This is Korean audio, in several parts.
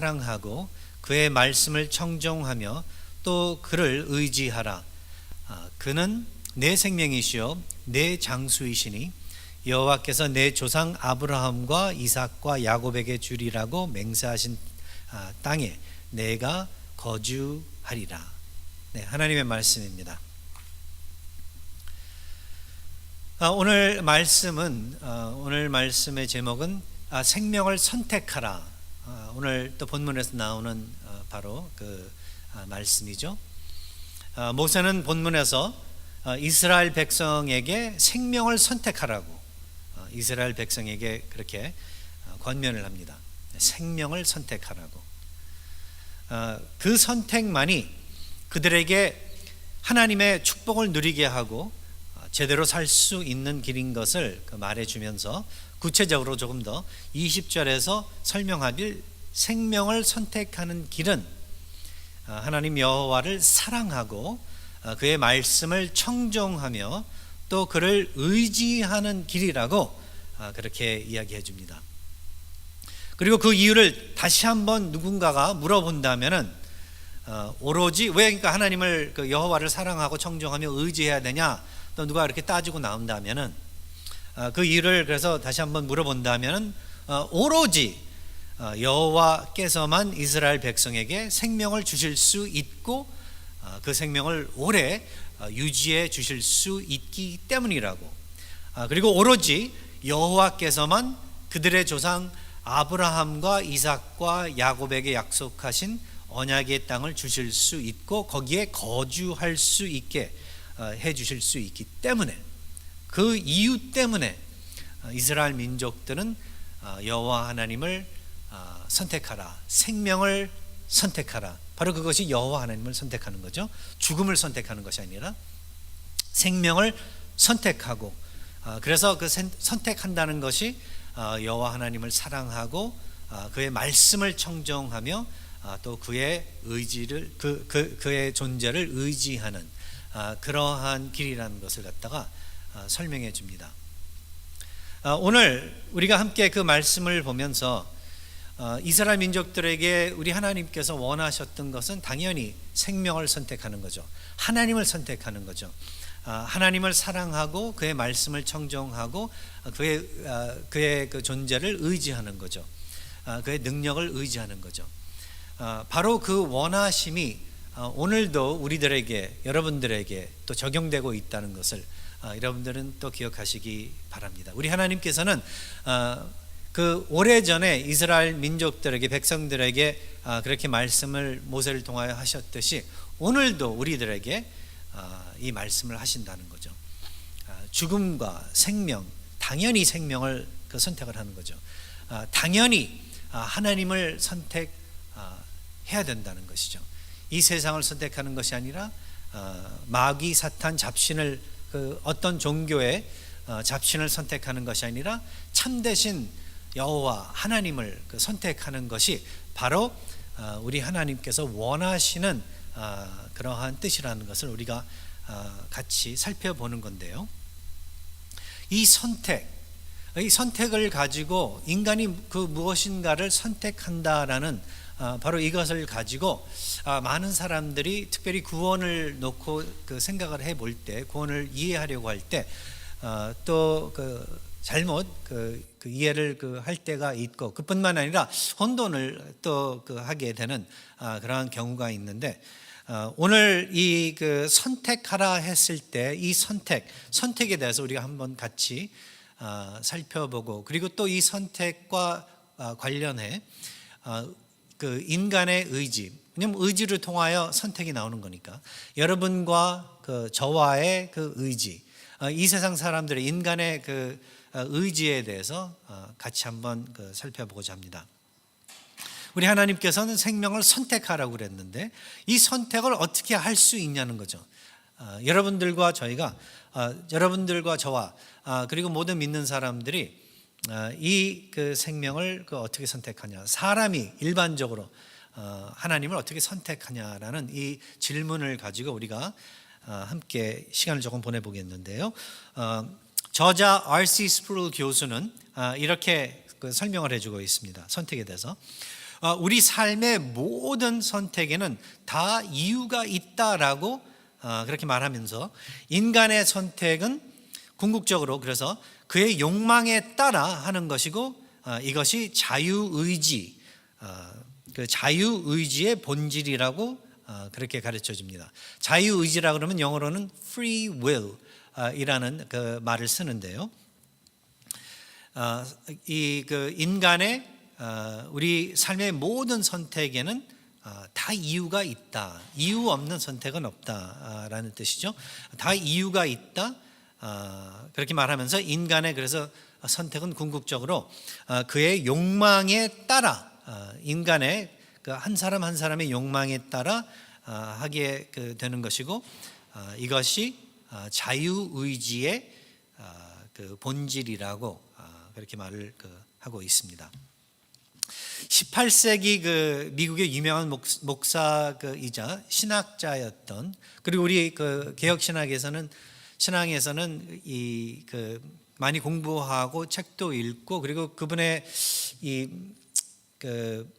사랑하고 그의 말씀을 청종하며 또 그를 의지하라. 그는 내 생명이시요 내 장수이시니 여호와께서 내 조상 아브라함과 이삭과 야곱에게 주리라고 맹세하신 땅에 내가 거주하리라. 네, 하나님의 말씀입니다. 오늘 말씀의 제목은 생명을 선택하라. 오늘 또 본문에서 나오는 바로 그 말씀이죠. 모세는 본문에서 이스라엘 백성에게 생명을 선택하라고 이스라엘 백성에게 그렇게 권면을 합니다. 생명을 선택하라고. 그 선택만이 그들에게 하나님의 축복을 누리게 하고 제대로 살 수 있는 길인 것을 말해주면서 구체적으로 조금 더 20절에서 설명하길 생명을 선택하는 길은 하나님 여호와를 사랑하고 그의 말씀을 청종하며 또 그를 의지하는 길이라고 그렇게 이야기해 줍니다. 그리고 그 이유를 다시 한번 누군가가 물어본다면은 오로지 왜 그러니까 하나님을 그 여호와를 사랑하고 청종하며 의지해야 되냐 또 누가 이렇게 따지고 나온다면은 그 이유를 그래서 다시 한번 물어본다면은 오로지 여호와께서만 이스라엘 백성에게 생명을 주실 수 있고 그 생명을 오래 유지해 주실 수 있기 때문이라고. 그리고 오로지 여호와께서만 그들의 조상 아브라함과 이삭과 야곱에게 약속하신 언약의 땅을 주실 수 있고 거기에 거주할 수 있게 해 주실 수 있기 때문에 그 이유 때문에 이스라엘 민족들은 여호와 하나님을 선택하라, 생명을 선택하라. 바로 그것이 여호와 하나님을 선택하는 거죠. 죽음을 선택하는 것이 아니라 생명을 선택하고, 그래서 그 선택한다는 것이 여호와 하나님을 사랑하고 그의 말씀을 청종하며 또 그의 의지를 그의 존재를 의지하는 그러한 길이라는 것을 갖다가 설명해 줍니다. 오늘 우리가 함께 그 말씀을 보면서 이스라엘 민족들에게 우리 하나님께서 원하셨던 것은 당연히 생명을 선택하는 거죠. 하나님을 선택하는 거죠. 하나님을 사랑하고 그의 말씀을 청종하고 그의 그 존재를 의지하는 거죠. 그의 능력을 의지하는 거죠. 바로 그 원하심이 오늘도 우리들에게, 여러분들에게 또 적용되고 있다는 것을 여러분들은 또 기억하시기 바랍니다. 우리 하나님께서는 그 오래전에 이스라엘 민족들에게, 백성들에게 그렇게 말씀을 모세를 통하여 하셨듯이 오늘도 우리들에게 이 말씀을 하신다는 거죠. 죽음과 생명, 당연히 생명을 선택을 하는 거죠. 당연히 하나님을 선택해야 된다는 것이죠. 이 세상을 선택하는 것이 아니라 마귀, 사탄, 잡신을 어떤 종교의 잡신을 선택하는 것이 아니라 참되신 여호와 하나님을 선택하는 것이 바로 우리 하나님께서 원하시는 그러한 뜻이라는 것을 우리가 같이 살펴보는 건데요. 이 선택을 가지고 인간이 그 무엇인가를 선택한다라는 바로 이것을 가지고 많은 사람들이 특별히 구원을 놓고 그 생각을 해볼 때, 구원을 이해하려고 할 때 또 그 잘못 그 이해를 할 때가 있고, 그뿐만 아니라 혼돈을 또 하게 되는 그러한 경우가 있는데, 오늘 이 선택하라 했을 때 이 선택에 대해서 우리가 한번 같이 살펴보고, 그리고 또 이 선택과 관련해 그 인간의 의지, 왜냐하면 의지를 통하여 선택이 나오는 거니까 여러분과 저와의 그 의지, 이 세상 사람들의 인간의 그 의지에 대해서 같이 한번 살펴보고자 합니다. 우리 하나님께서는 생명을 선택하라고 그랬는데 이 선택을 어떻게 할 수 있냐는 거죠. 여러분들과 저와 그리고 모든 믿는 사람들이 이 생명을 어떻게 선택하냐, 사람이 일반적으로 하나님을 어떻게 선택하냐라는 이 질문을 가지고 우리가 함께 시간을 조금 보내보겠는데요. 저자 R.C. 스프룰 교수는 이렇게 설명을 해주고 있습니다. 선택에 대해서 우리 삶의 모든 선택에는 다 이유가 있다라고 그렇게 말하면서 인간의 선택은 궁극적으로 그래서 그의 욕망에 따라 하는 것이고 이것이 자유의지, 그 자유의지의 본질이라고 그렇게 가르쳐 줍니다. 자유의지라 그러면 영어로는 free will 이라는 그 말을 쓰는데요. 이 그 인간의 우리 삶의 모든 선택에는 다 이유가 있다. 이유 없는 선택은 없다라는 뜻이죠. 다 이유가 있다. 그렇게 말하면서 인간의 그래서 선택은 궁극적으로 그의 욕망에 따라 인간의 그 한 사람 한 사람의 욕망에 따라 하게 되는 것이고 이것이 자유의지의 그 본질이라고 그렇게 말을 하고 있습니다. 18세기 그 미국의 유명한 목사이자 신학자였던 그리고 우리 그 개혁 신앙에서는 이 그 많이 공부하고 책도 읽고 그리고 그분의 이 그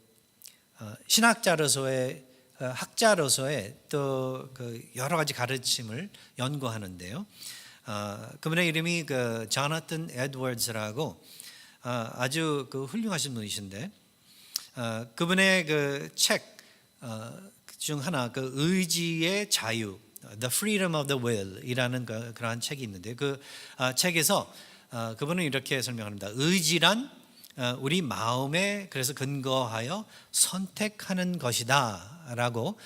신학자로서의 학자로서의 또 그 여러 가지 가르침을 연구하는데요. 그분의 이름이 그 조나탄 에드워즈라고 아주 그 훌륭하신 분이신데 그분의 그 책 중 하나 그 의지의 자유, The Freedom of the Will이라는 그러한 책이 있는데 그 책에서 그분은 이렇게 설명합니다. 의지란 우리 마음에 그래서 근거하여 선택하는 것이다라고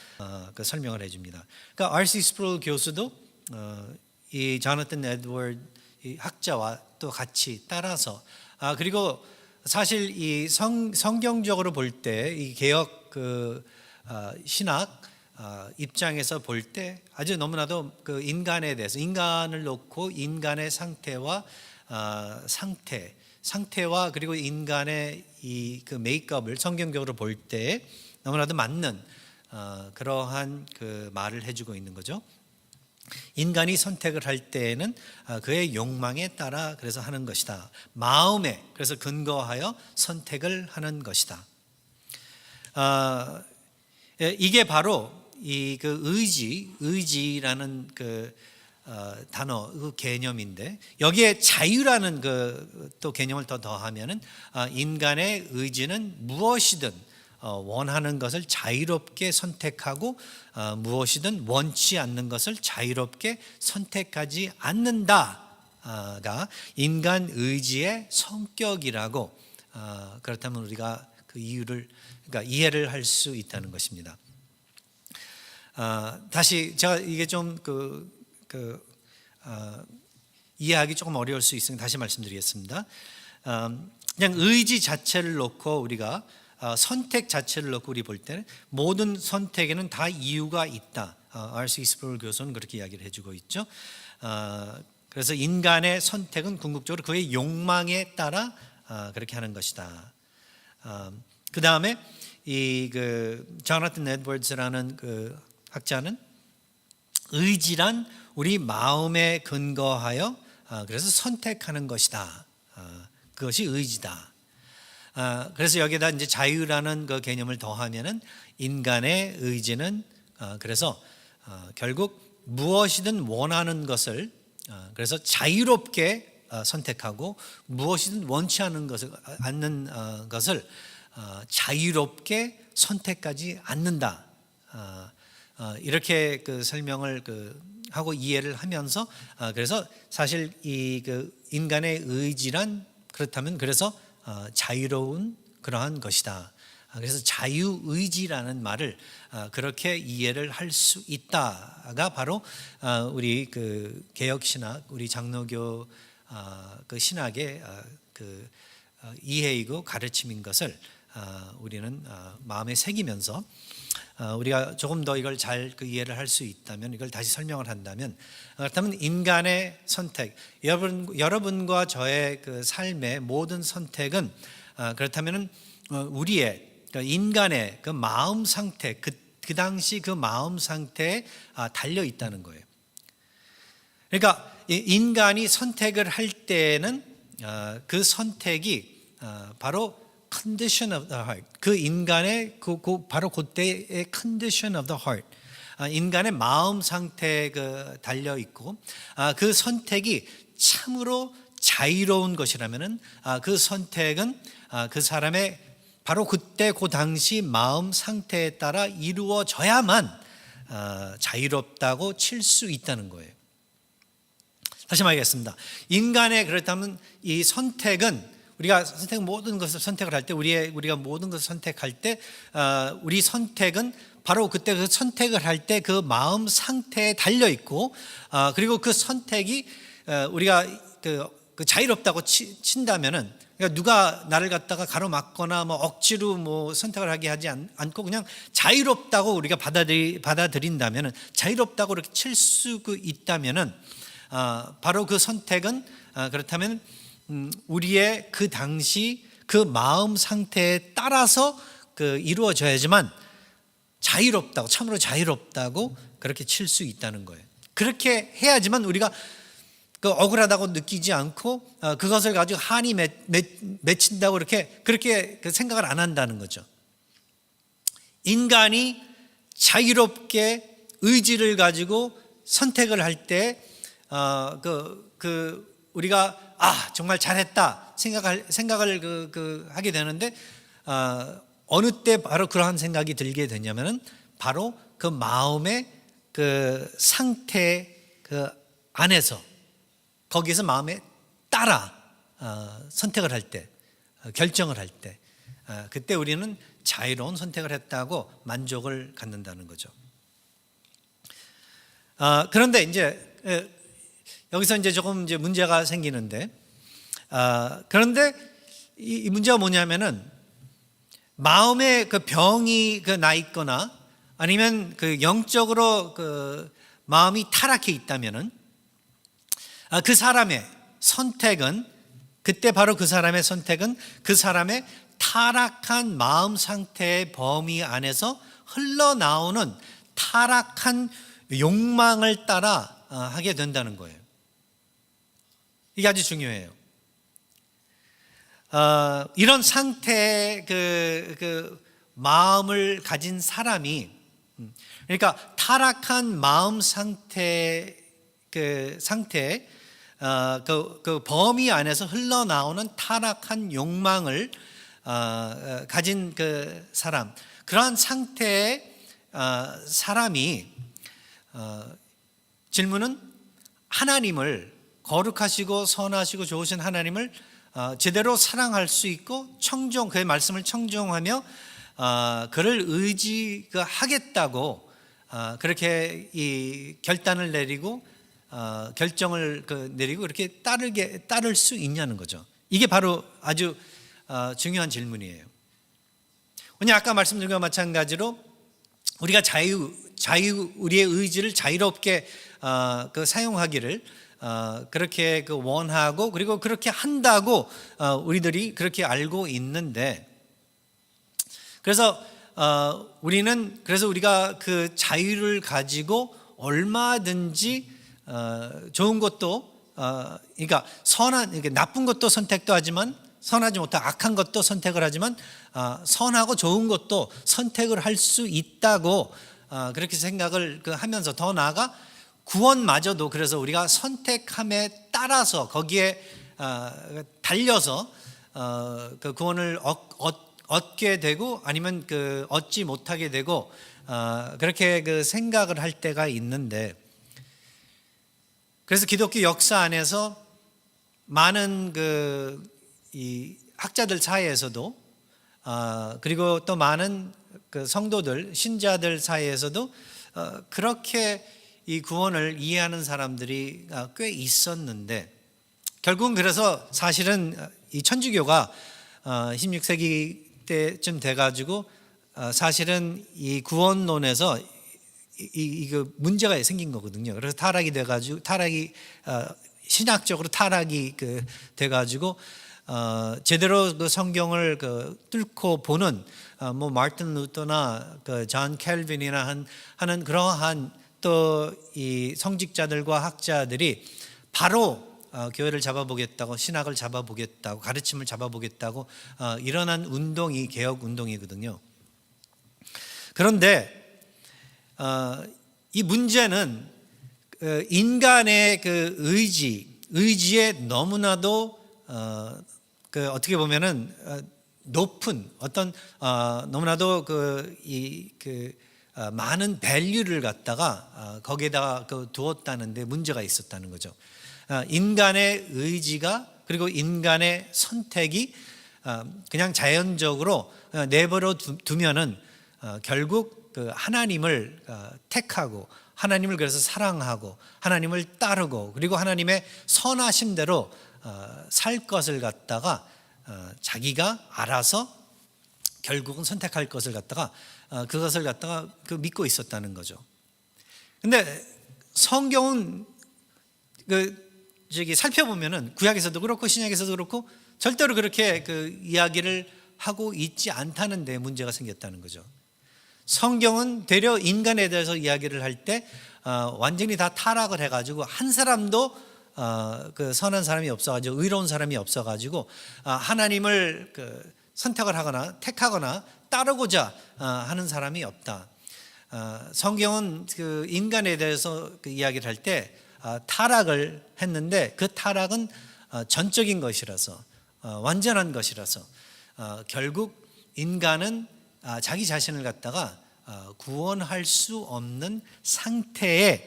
그 설명을 해줍니다. 그러니까 R.C. 스프롤 교수도 이 조나탄 에드워드 학자와 또 같이 따라서 그리고 사실 이 성경적으로 볼 때 이 개혁 그 신학 입장에서 볼 때 아주 너무나도 그 인간에 대해서 인간을 놓고 인간의 상태와 상태와 그리고 인간의 이 그 메이크업을 성경적으로 볼 때 너무나도 맞는 그러한 그 말을 해주고 있는 거죠. 인간이 선택을 할 때에는 그의 욕망에 따라 그래서 하는 것이다. 마음에 그래서 근거하여 선택을 하는 것이다. 이게 바로 이 그 의지라는 그 단어 그 개념인데 여기에 자유라는 그 또 개념을 더 더하면은 인간의 의지는 무엇이든 원하는 것을 자유롭게 선택하고 무엇이든 원치 않는 것을 자유롭게 선택하지 않는다가 인간 의지의 성격이라고 그렇다면 우리가 그 이유를 그러니까 이해를 할 수 있다는 것입니다. 다시 제가 이게 좀 이해하기 조금 어려울 수 있으니 다시 말씀드리겠습니다. 그냥 의지 자체를 놓고 우리가 선택 자체를 놓고 우리 볼 때는 모든 선택에는 다 이유가 있다. R.C. 스프롤 교수는 그렇게 이야기를 해주고 있죠. 그래서 인간의 선택은 궁극적으로 그의 욕망에 따라 그렇게 하는 것이다. 그 다음에 이 그 조나탄 에드워즈라는 그 학자는 의지란 우리 마음에 근거하여 그래서 선택하는 것이다. 그것이 의지다. 그래서 여기에다 이제 자유라는 그 개념을 더하면은 인간의 의지는 그래서 결국 무엇이든 원하는 것을 그래서 자유롭게 선택하고 무엇이든 원치 않는 것을 자유롭게 선택하지 않는다. 이렇게 그 설명을 하고 이해를 하면서 그래서 사실 이 그 인간의 의지란 그렇다면 그래서 자유로운 그러한 것이다. 그래서 자유의지라는 말을 그렇게 이해를 할 수 있다가 바로 우리 그 개혁신학, 우리 장로교 그 신학의 그 이해이고 가르침인 것을 우리는 마음에 새기면서 우리가 조금 더 이걸 잘 이해를 할 수 있다면 이걸 다시 설명을 한다면 그렇다면 인간의 선택 여러분과 저의 그 삶의 모든 선택은 그렇다면 우리의 인간의 그 마음 상태 그 당시 그 마음 상태에 달려 있다는 거예요. 그러니까 인간이 선택을 할 때는 그 선택이 바로 condition of the heart. 그 인간의 바로 그때의 condition of the heart. 인간의 마음 상태에 달려 있고 그 선택이 참으로 자유로운 것이라면은 그 선택은 그 사람의 바로 그때 그 당시 마음 상태에 따라 이루어져야만 자유롭다고 칠 수 있다는 거예요. 다시 말하겠습니다. 인간의 그렇다면 이 선택은 우리가 모든 것을 선택을 할 때 우리가 모든 것을 선택할 때 우리 선택은 바로 그때 그 선택을 할 때 그 마음 상태에 달려 있고 그리고 그 선택이 우리가 그 자유롭다고 친다면은 그러니까 누가 나를 갖다가 가로막거나 뭐 억지로 뭐 선택을 하게 하지 않고 그냥 자유롭다고 우리가 받아들인다면은 자유롭다고 이렇게 칠 수 있다면은 바로 그 선택은 그렇다면 우리의 그 당시 그 마음 상태에 따라서 이루어져야지만 자유롭다고 참으로 자유롭다고 그렇게 칠 수 있다는 거예요. 그렇게 해야지만 우리가 억울하다고 느끼지 않고 그것을 가지고 한이 맺힌다고 그렇게 생각을 안 한다는 거죠. 인간이 자유롭게 의지를 가지고 선택을 할 때 우리가 정말 잘했다 생각을 하게 되는데 어느 때 바로 그러한 생각이 들게 되냐면은 바로 그 마음의 그 상태 안에서 거기에서 마음에 따라 선택을 할 때, 결정을 할 때, 그때 우리는 자유로운 선택을 했다고 만족을 갖는다는 거죠. 그런데 이제 여기서 이제 조금 이제 문제가 생기는데, 그런데 이 문제가 뭐냐면은 마음에 그 병이 나 있거나 아니면 그 영적으로 그 마음이 타락해 있다면은 그 사람의 선택은 그때 바로 그 사람의 선택은 그 사람의 타락한 마음 상태의 범위 안에서 흘러나오는 타락한 욕망을 따라 하게 된다는 거예요. 이게 아주 중요해요. 이런 상태의 그 마음을 가진 사람이 그러니까 타락한 마음 상태 그 범위 안에서 흘러나오는 타락한 욕망을 가진 그 사람, 그러한 상태의 사람이 질문은 하나님을 거룩하시고 선하시고 좋으신 하나님을 제대로 사랑할 수 있고 그의 말씀을 청종하며 그를 의지하겠다고 그렇게 이 결단을 내리고 결정을 내리고 이렇게 따를 수 있냐는 거죠. 이게 바로 아주 중요한 질문이에요. 왜냐 아까 말씀드린 것과 마찬가지로 우리가 우리의 의지를 자유롭게 사용하기를 그렇게 원하고 그리고 그렇게 한다고 우리들이 그렇게 알고 있는데 그래서 우리가 그 자유를 가지고 얼마든지 좋은 것도 그러니까 나쁜 것도 선택도 하지만 선하지 못한 악한 것도 선택을 하지만 선하고 좋은 것도 선택을 할 수 있다고 그렇게 생각을 하면서 더 나아가 구원마저도 그래서 우리가 선택함에 따라서 거기에 달려서 그 구원을 얻게 되고 아니면 얻지 못하게 되고 그렇게 생각을 할 때가 있는데 그래서 기독교 역사 안에서 많은 이 학자들 사이에서도 그리고 또 많은 성도들 신자들 사이에서도 그렇게 이 구원을 이해하는 사람들이 꽤 있었는데 결국은 그래서 사실은 이 천주교가 16세기 때쯤 돼가지고 사실은 이 구원론에서 그 문제가 생긴 거거든요. 그래서 타락이 돼가지고 신학적으로 타락이 돼가지고 제대로 그 성경을 뚫고 보는 뭐 마틴 루터나 존 켈빈이나 하는 그러한 또 이 성직자들과 학자들이 바로 교회를 잡아보겠다고, 신학을 잡아보겠다고, 가르침을 잡아보겠다고 일어난 운동이 개혁 운동이거든요. 그런데 이 문제는 인간의 그 의지에 너무나도 어떻게 보면은 높은 어떤 너무나도 많은 밸류를 갖다가 거기에다가 두었다는데 문제가 있었다는 거죠. 인간의 의지가, 그리고 인간의 선택이 그냥 자연적으로 내버려 두면은 결국 하나님을 택하고, 하나님을 그래서 사랑하고, 하나님을 따르고, 그리고 하나님의 선하심대로 살 것을 갖다가 자기가 알아서 결국은 선택할 것을 갖다가 그것을 갖다가 믿고 있었다는 거죠. 근데 성경은 살펴보면은 구약에서도 그렇고 신약에서도 그렇고 절대로 그렇게 이야기를 하고 있지 않다는 데 문제가 생겼다는 거죠. 성경은 되려 인간에 대해서 이야기를 할 때 완전히 다 타락을 해가지고 한 사람도 선한 사람이 없어가지고, 의로운 사람이 없어가지고 하나님을 선택을 하거나 택하거나 따르고자 하는 사람이 없다. 성경은 인간에 대해서 이야기를 할 때 타락을 했는데, 그 타락은 전적인 것이라서, 완전한 것이라서 결국 인간은 자기 자신을 갖다가 구원할 수 없는 상태에,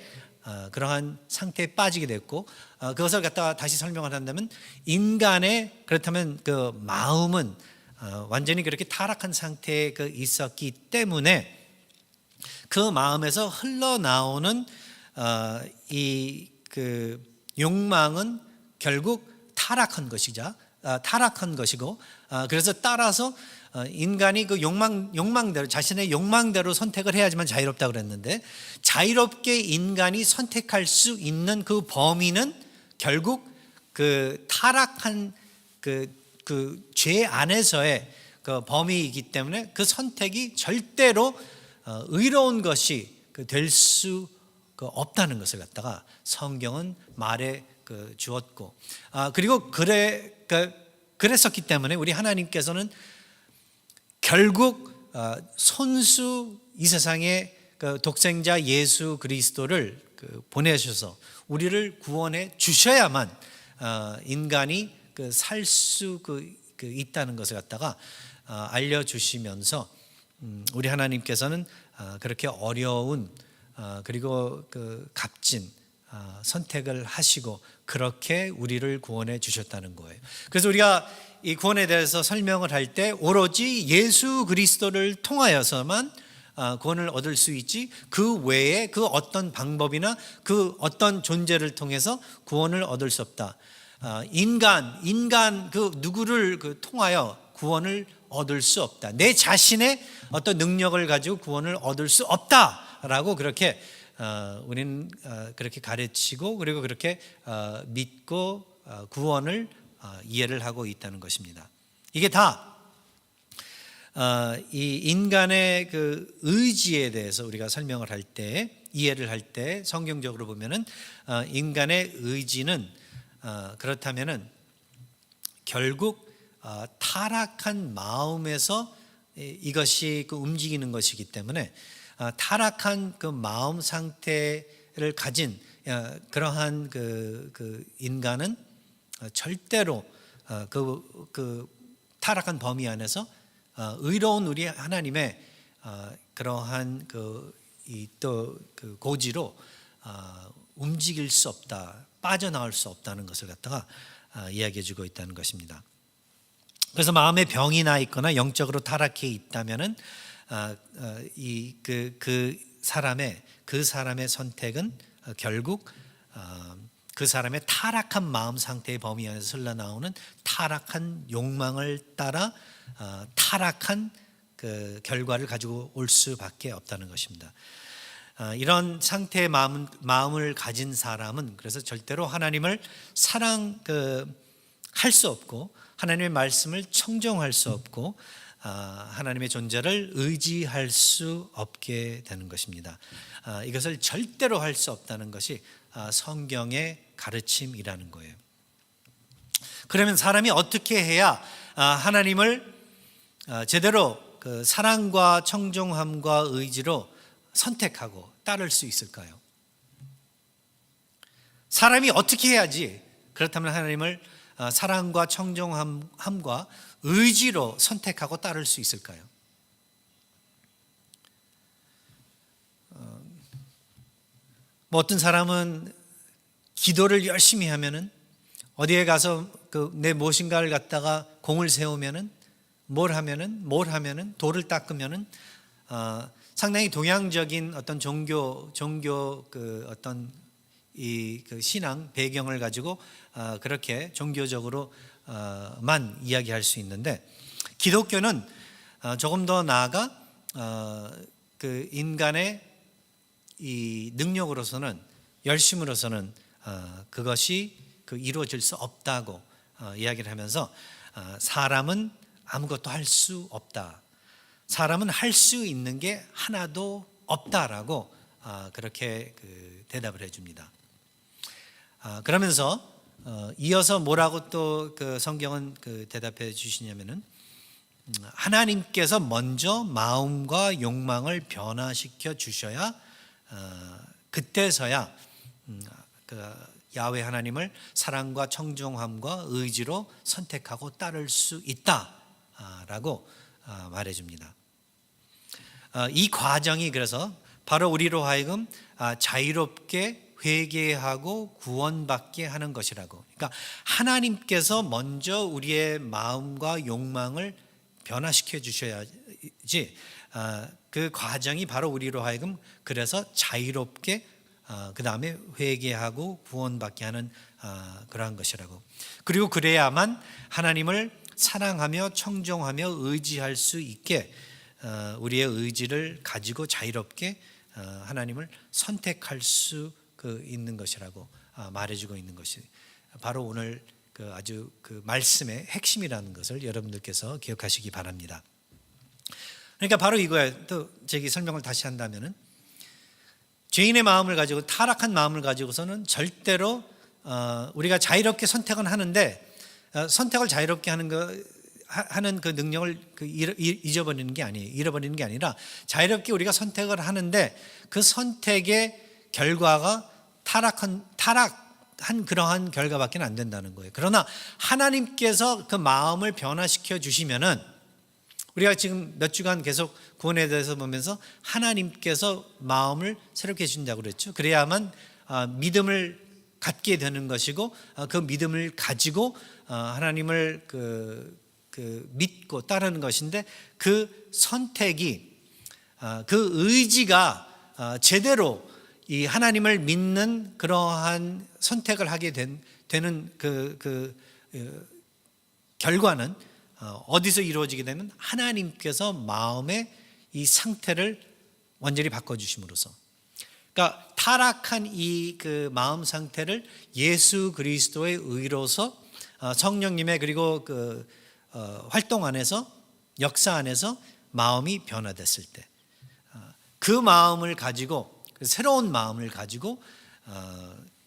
그러한 상태에 빠지게 됐고, 그것을 갖다가 다시 설명을 한다면, 인간의 그렇다면 그 마음은 완전히 그렇게 타락한 상태에 있었기 때문에 그 마음에서 흘러나오는 이 욕망은 결국 타락한 것이고, 그래서 따라서 인간이 그 욕망대로, 자신의 욕망대로 선택을 해야지만 자유롭다 그랬는데, 자유롭게 인간이 선택할 수 있는 그 범위는 결국 타락한 죄 안에서의 범위이기 때문에 그 선택이 절대로 의로운 것이 될 수 없다는 것을 갖다가 성경은 말해 주었고, 그리고 그랬었기 때문에 우리 하나님께서는 결국 손수 이 세상에 독생자 예수 그리스도를 보내셔서 우리를 구원해 주셔야만 인간이 살 수 있다는 것을 갖다가 알려주시면서, 우리 하나님께서는 그렇게 어려운 그리고 값진 선택을 하시고 그렇게 우리를 구원해 주셨다는 거예요. 그래서 우리가 이 구원에 대해서 설명을 할 때 오로지 예수 그리스도를 통하여서만 구원을 얻을 수 있지, 그 외에 그 어떤 방법이나 그 어떤 존재를 통해서 구원을 얻을 수 없다. 인간 누구를 통하여 구원을 얻을 수 없다. 내 자신의 어떤 능력을 가지고 구원을 얻을 수 없다라고 그렇게 우리는 그렇게 가르치고, 그리고 그렇게 믿고 구원을 이해를 하고 있다는 것입니다. 이게 다 이 인간의 의지에 대해서 우리가 설명을 할 때, 이해를 할 때 성경적으로 보면은 인간의 의지는 그렇다면은 결국 타락한 마음에서 이것이 움직이는 것이기 때문에, 타락한 마음 상태를 가진 그러한 인간은 절대로 타락한 범위 안에서 의로운 우리 하나님의 그러한 또 고지로 움직일 수 없다, 빠져나올 수 없다는 것을 갖다가 이야기해주고 있다는 것입니다. 그래서 마음에 병이 나 있거나 영적으로 타락해 있다면은 그 사람의 선택은 결국 그 사람의 타락한 마음 상태의 범위 안에서 흘러나오는 타락한 욕망을 따라 타락한 결과를 가지고 올 수밖에 없다는 것입니다. 이런 상태의 마음을 가진 사람은 그래서 절대로 하나님을 사랑할 수 없고, 하나님의 말씀을 청정할 수 없고, 하나님의 존재를 의지할 수 없게 되는 것입니다. 이것을 절대로 할 수 없다는 것이 성경의 가르침이라는 거예요. 그러면 사람이 어떻게 해야 하나님을 제대로 그 사랑과 청종함과 의지로 선택하고 따를 수 있을까요? 사람이 어떻게 해야지 그렇다면 하나님을 사랑과 청종함과 의지로 선택하고 따를 수 있을까요? 뭐 어떤 사람은 기도를 열심히 하면은 어디에 가서 내 무엇인가를 갖다가 공을 세우면은 뭘 하면은 돌을 닦으면은 상당히 동양적인 어떤 종교 그 어떤 그 신앙 배경을 가지고 그렇게 종교적으로만 이야기할 수 있는데, 기독교는 조금 더 나아가 그 인간의 이 능력으로서는, 열심으로서는 그것이 이루어질 수 없다고 이야기를 하면서 사람은 아무것도 할 수 없다, 사람은 할 수 있는 게 하나도 없다라고 그렇게 대답을 해줍니다. 그러면서 이어서 뭐라고 또 그 성경은 대답해 주시냐면은, 하나님께서 먼저 마음과 욕망을 변화시켜 주셔야 그때서야 야훼 하나님을 사랑과 청종함과 의지로 선택하고 따를 수 있다라고 말해줍니다. 이 과정이 그래서 바로 우리로 하여금 자유롭게 회개하고 구원받게 하는 것이라고. 그러니까 하나님께서 먼저 우리의 마음과 욕망을 변화시켜 주셔야지 그 과정이 바로 우리로 하여금 그래서 자유롭게 그 다음에 회개하고 구원받게 하는 그러한 것이라고. 그리고 그래야만 하나님을 사랑하며 청종하며 의지할 수 있게 우리의 의지를 가지고 자유롭게 하나님을 선택할 수 있는 것이라고 말해주고 있는 것이 바로 오늘 아주 말씀의 핵심이라는 것을 여러분들께서 기억하시기 바랍니다. 그러니까 바로 이거예요. 또 제가 설명을 다시 한다면은, 죄인의 마음을 가지고, 타락한 마음을 가지고서는 절대로 우리가 자유롭게 선택은 하는데 선택을 자유롭게 하는 그 능력을 잊어버리는 게 아니에요. 잃어버리는 게 아니라 자유롭게 우리가 선택을 하는데 그 선택의 결과가 타락한 그러한 결과밖에 안 된다는 거예요. 그러나 하나님께서 그 마음을 변화시켜 주시면은, 우리가 지금 몇 주간 계속 구원에 대해서 보면서 하나님께서 마음을 새롭게 해준다고 그랬죠. 그래야만 믿음을 갖게 되는 것이고, 그 믿음을 가지고 하나님을 믿고 따르는 것인데, 그 선택이, 그 의지가 제대로 이 하나님을 믿는 그러한 선택을 하게 되는 결과는 어디서 이루어지게 되면 하나님께서 마음의 이 상태를 완전히 바꿔주심으로써, 그러니까 타락한 이 마음 상태를 예수 그리스도의 의로서 성령님의 그리고 활동 안에서, 역사 안에서 마음이 변화됐을 때, 그 마음을 가지고, 새로운 마음을 가지고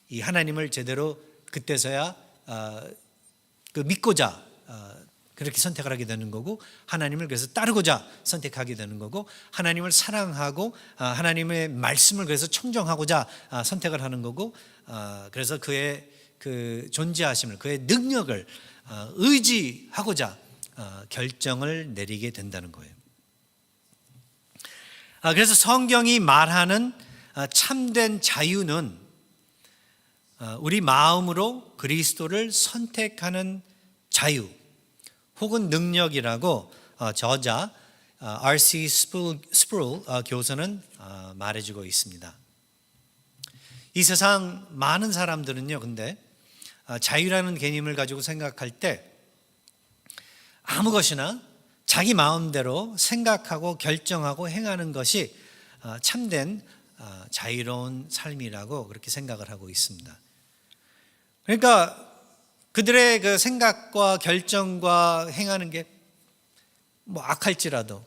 이 하나님을 제대로 그때서야 믿고자 그렇게 선택을 하게 되는 거고, 하나님을 그래서 따르고자 선택하게 되는 거고, 하나님을 사랑하고 하나님의 말씀을 그래서 청정하고자 선택을 하는 거고, 그래서 그의 존재하심을, 그의 능력을 의지하고자 결정을 내리게 된다는 거예요. 그래서 성경이 말하는 참된 자유는 우리 마음으로 그리스도를 선택하는 자유 혹은 능력이라고 저자 R.C. 스프룰 교수는 말해주고 있습니다. 이 세상 많은 사람들은요, 근데 자유라는 개념을 가지고 생각할 때 아무 것이나 자기 마음대로 생각하고 결정하고 행하는 것이 참된 자유로운 삶이라고 그렇게 생각을 하고 있습니다. 그러니까 그들의 그 생각과 결정과 행하는 게 뭐 악할지라도,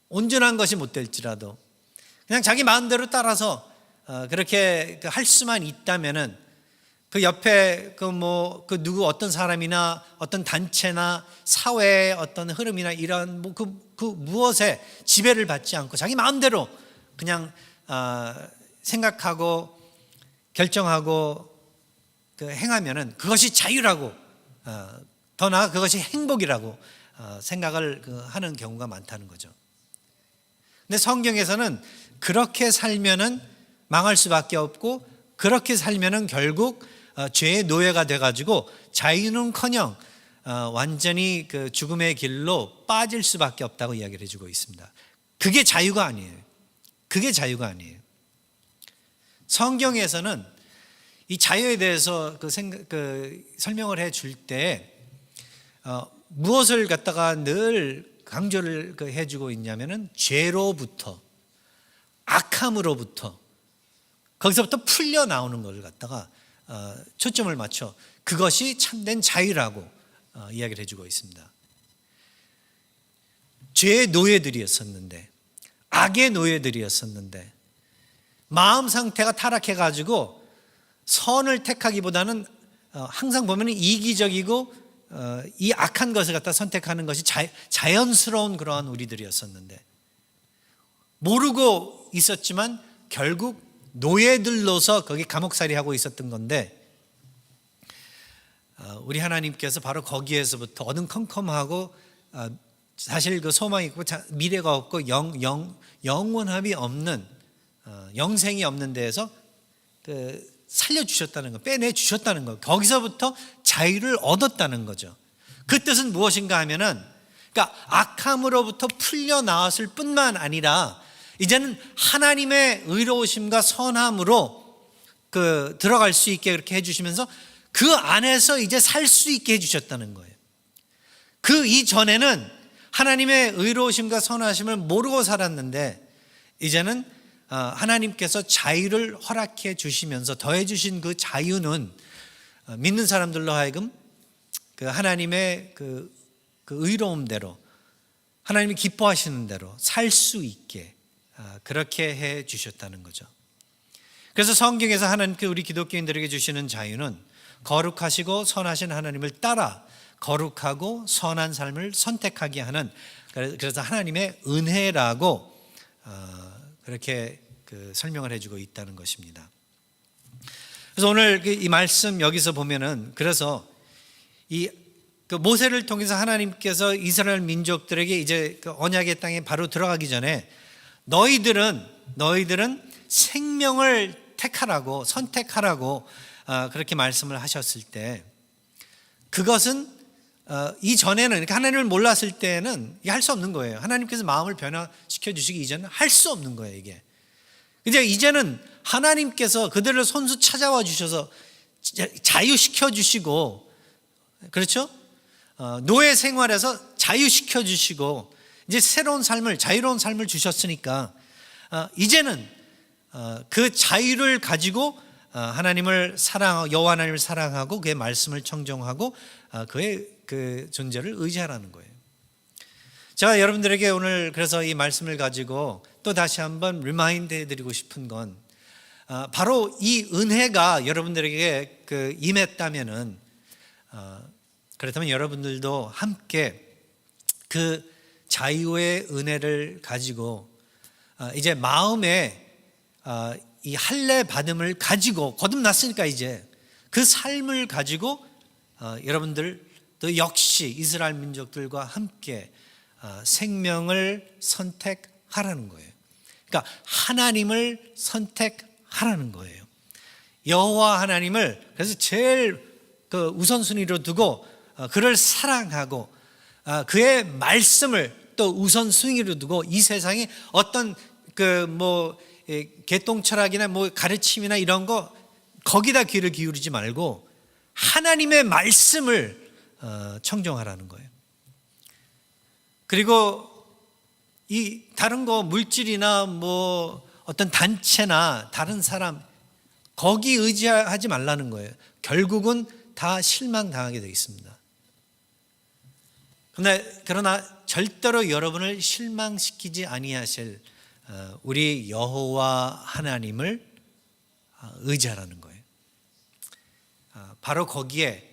온전한 것이 못 될지라도 그냥 자기 마음대로 따라서 그렇게 할 수만 있다면은 그 옆에 그 누구 어떤 사람이나 어떤 단체나 사회의 어떤 흐름이나 이런 그 무엇에 지배를 받지 않고 자기 마음대로 그냥 생각하고 결정하고 행하면은 그것이 자유라고, 더 나아 그것이 행복이라고 생각을 하는 경우가 많다는 거죠. 근데 성경에서는 그렇게 살면은 망할 수밖에 없고, 그렇게 살면은 결국 죄의 노예가 돼가지고 자유는커녕 완전히 그 죽음의 길로 빠질 수밖에 없다고 이야기를 해주고 있습니다. 그게 자유가 아니에요. 그게 자유가 아니에요. 성경에서는 이 자유에 대해서 설명을 해줄 때 무엇을 갖다가 늘 강조를 해주고 있냐면은 죄로부터, 악함으로부터, 거기서부터 풀려 나오는 걸 갖다가 초점을 맞춰 그것이 참된 자유라고 이야기를 해주고 있습니다. 죄의 노예들이었었는데, 악의 노예들이었었는데, 마음 상태가 타락해가지고 선을 택하기보다는 항상 보면 이기적이고 이 악한 것을 갖다 선택하는 것이 자연스러운 그러한 우리들이었었는데, 모르고 있었지만 결국 노예들로서 거기 감옥살이 하고 있었던 건데, 우리 하나님께서 바로 거기에서부터 어두컴컴하고 사실 그 소망이 있고 미래가 없고 영원함이 없는, 영생이 없는 데에서 살려주셨다는 거, 빼내주셨다는 거, 거기서부터 자유를 얻었다는 거죠. 그 뜻은 무엇인가 하면은, 그러니까 악함으로부터 풀려 나왔을 뿐만 아니라 이제는 하나님의 의로우심과 선함으로 들어갈 수 있게 그렇게 해주시면서 그 안에서 이제 살 수 있게 해주셨다는 거예요. 그 이전에는 하나님의 의로우심과 선하심을 모르고 살았는데, 이제는 하나님께서 자유를 허락해 주시면서 더해 주신 그 자유는 믿는 사람들로 하여금 그 하나님의 그 의로움대로, 하나님이 기뻐하시는 대로 살 수 있게 그렇게 해 주셨다는 거죠. 그래서 성경에서 하나님께 우리 기독교인들에게 주시는 자유는 거룩하시고 선하신 하나님을 따라 거룩하고 선한 삶을 선택하게 하는, 그래서 하나님의 은혜라고 그렇게 설명을 해주고 있다는 것입니다. 그래서 오늘 이 말씀 여기서 보면은, 그래서 이 모세를 통해서 하나님께서 이스라엘 민족들에게 이제 언약의 땅에 바로 들어가기 전에 너희들은 생명을 택하라고, 선택하라고 그렇게 말씀을 하셨을 때, 그것은 이전에는, 그러니까 하나님을 몰랐을 때는 할 수 없는 거예요. 하나님께서 마음을 변화시켜 주시기 이전은 할 수 없는 거예요, 이게. 이제 이제는 하나님께서 그들을 손수 찾아와 주셔서 자유시켜 주시고, 그렇죠? 노예 생활에서 자유시켜 주시고, 이제 새로운 삶을, 자유로운 삶을 주셨으니까 이제는 그 자유를 가지고 하나님을 사랑하고, 여호와 하나님을 사랑하고 그의 말씀을 청종하고 그의 그 존재를 의지하라는 거예요. 제가 여러분들에게 오늘 그래서 이 말씀을 가지고 또 다시 한번 리마인드 해드리고 싶은 건, 바로 이 은혜가 여러분들에게 임했다면은, 그렇다면 여러분들도 함께 그 자유의 은혜를 가지고 이제 마음에 이 할례 받음을 가지고, 거듭났으니까 이제 그 삶을 가지고 여러분들도 역시 이스라엘 민족들과 함께 생명을 선택하라는 거예요. 그러니까 하나님을 선택하라는 거예요. 여호와 하나님을 그래서 제일 우선순위로 두고 그를 사랑하고 그의 말씀을 또 우선순위로 두고 이 세상에 어떤 개똥철학이나 가르침이나 이런 거 거기다 귀를 기울이지 말고 하나님의 말씀을 청정하라는 거예요. 그리고 이 다른 거 물질이나 어떤 단체나 다른 사람 거기 의지하지 말라는 거예요. 결국은 다 실망당하게 되어 있습니다. 그러나 절대로 여러분을 실망시키지 아니하실 우리 여호와 하나님을 의지하라는 거예요. 바로 거기에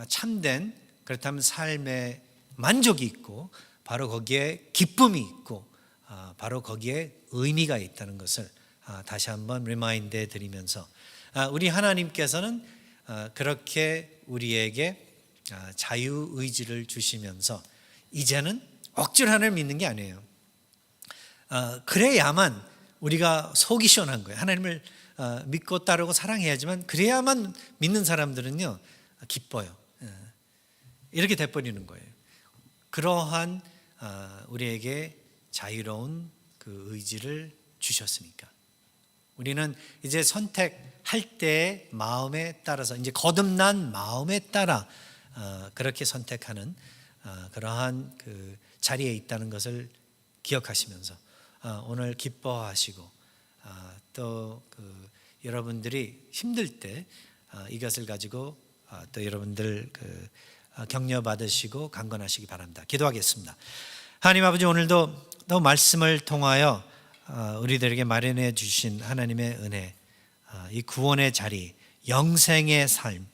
참된, 그렇다면 삶의 만족이 있고, 바로 거기에 기쁨이 있고, 바로 거기에 의미가 있다는 것을 다시 한번 리마인드해 드리면서, 우리 하나님께서는 그렇게 우리에게 자유의지를 주시면서 이제는 억지로 하나님을 믿는 게 아니에요. 그래야만 우리가 속이 시원한 거예요. 하나님을 믿고 따르고 사랑해야지만, 그래야만 믿는 사람들은요 기뻐요. 이렇게 돼버리는 거예요. 그러한 우리에게 자유로운 그 의지를 주셨으니까 우리는 이제 선택할 때의 마음에 따라서, 이제 거듭난 마음에 따라 그렇게 선택하는 그러한 그 자리에 있다는 것을 기억하시면서 오늘 기뻐하시고, 또 그 여러분들이 힘들 때 이것을 가지고 또 여러분들 그 격려 받으시고 강건하시기 바랍니다. 기도하겠습니다. 하나님 아버지, 오늘도 또 말씀을 통하여 우리들에게 마련해 주신 하나님의 은혜, 이 구원의 자리, 영생의 삶,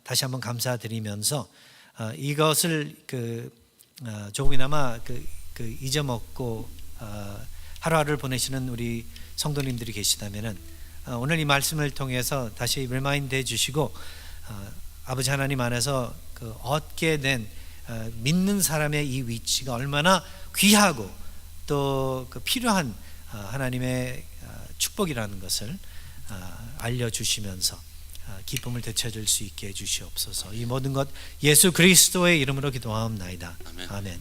다시 한번 감사드리면서 이것을 조금이나마 잊어먹고 하루하루를 보내시는 우리 성도님들이 계시다면은 오늘 이 말씀을 통해서 다시 리마인드 해주시고, 아버지 하나님 안에서 얻게 된 믿는 사람의 이 위치가 얼마나 귀하고 또 필요한 하나님의 축복이라는 것을 알려주시면서 기쁨을 되찾을 수 있게 해주시옵소서. 이 모든 것 예수 그리스도의 이름으로 기도하옵나이다. 아멘.